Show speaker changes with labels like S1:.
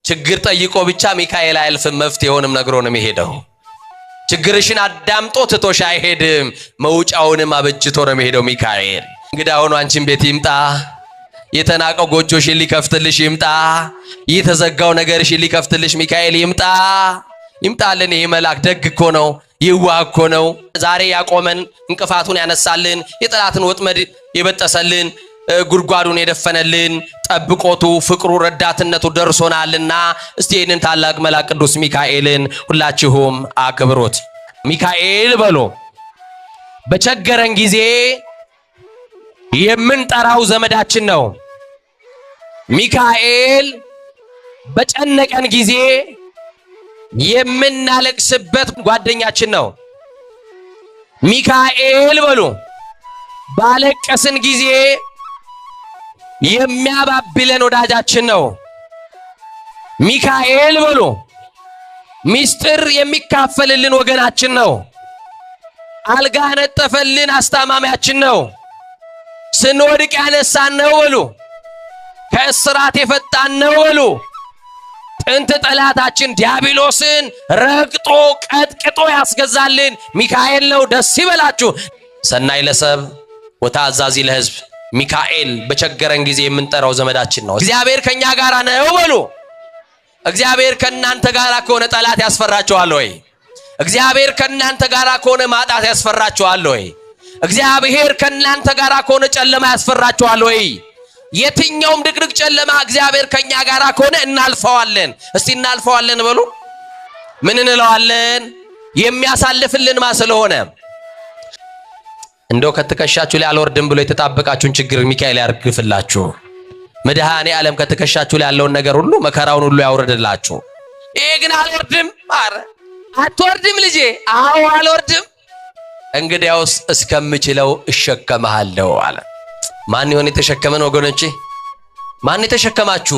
S1: ችግር ጠይቆ ብቻ ሚካኤል አያልፍም፣ መፍትሄውንም ነግሮ ነው የሚሄደው። ችግርሽን አዳምጦ ትቶሽ አይሄድም፣ መውጫውንም አበጅቶ ነው የሚሄደው ሚካኤል። እንግዲህ አሁን አንቺን ቤት ይምጣ፣ የተናቀው ጎጆሽን ሊከፍትልሽ ይምጣ፣ የተዘጋው ነገርሽን ሊከፍትልሽ ሚካኤል ይምጣ። ይምጣልን። ይሄ መልአክ ደግ እኮ ነው፣ ይዋህ እኮ ነው። ዛሬ ያቆመን እንቅፋቱን ያነሳልን፣ የጠላትን ወጥመድ የበጠሰልን፣ ጉድጓዱን የደፈነልን፣ ጠብቆቱ ፍቅሩ ረዳትነቱ ደርሶናልና እስቲ ይህንን ታላቅ መልአክ ቅዱስ ሚካኤልን ሁላችሁም አክብሩት። ሚካኤል በሎ በቸገረን ጊዜ የምንጠራው ዘመዳችን ነው። ሚካኤል በጨነቀን ጊዜ የምናለቅስበት ጓደኛችን ነው። ሚካኤል በሉ ባለቀስን ጊዜ የሚያባብለን ወዳጃችን ነው። ሚካኤል በሉ ሚስጥር የሚካፈልልን ወገናችን ነው። አልጋ ነጠፈልን አስታማሚያችን ነው። ስንወድቅ ያነሳን ነው በሉ። ከእስራት የፈታን ነው በሉ። ጥንት ጠላታችን ዲያብሎስን ረግጦ ቀጥቅጦ ያስገዛልን ሚካኤል ነው። ደስ ይበላችሁ። ሰናይ ለሰብ ወታዛዚ ለሕዝብ ሚካኤል በቸገረን ጊዜ የምንጠራው ዘመዳችን ነው። እግዚአብሔር ከኛ ጋር ነው በሉ። እግዚአብሔር ከናንተ ጋር ከሆነ ጠላት ያስፈራችኋል ወይ? እግዚአብሔር ከናንተ ጋር ከሆነ ማጣት ያስፈራችኋል ወይ? እግዚአብሔር ከናንተ ጋር ከሆነ ጨለማ ያስፈራችኋል ወይ? የትኛውም ድቅድቅ ጨለማ እግዚአብሔር ከኛ ጋር ከሆነ እናልፈዋለን። እስቲ እናልፈዋለን በሉ። ምን እንለዋለን? የሚያሳልፍልን ማ ስለሆነ። እንደው ከትከሻችሁ ላይ አልወርድም ብሎ የተጣበቃችሁን ችግር ሚካኤል ያርግፍላችሁ። መድኃኔ ዓለም ከትከሻችሁ ላይ ያለውን ነገር ሁሉ መከራውን ሁሉ ያውርድላችሁ። ይሄ ግን አልወርድም። አረ አትወርድም ልጄ? አዎ አልወርድም። እንግዲያውስ እስከምችለው እሸከምሃለሁ አለ። ማን ይሆን የተሸከመን ወገኖቼ? ማን የተሸከማችሁ?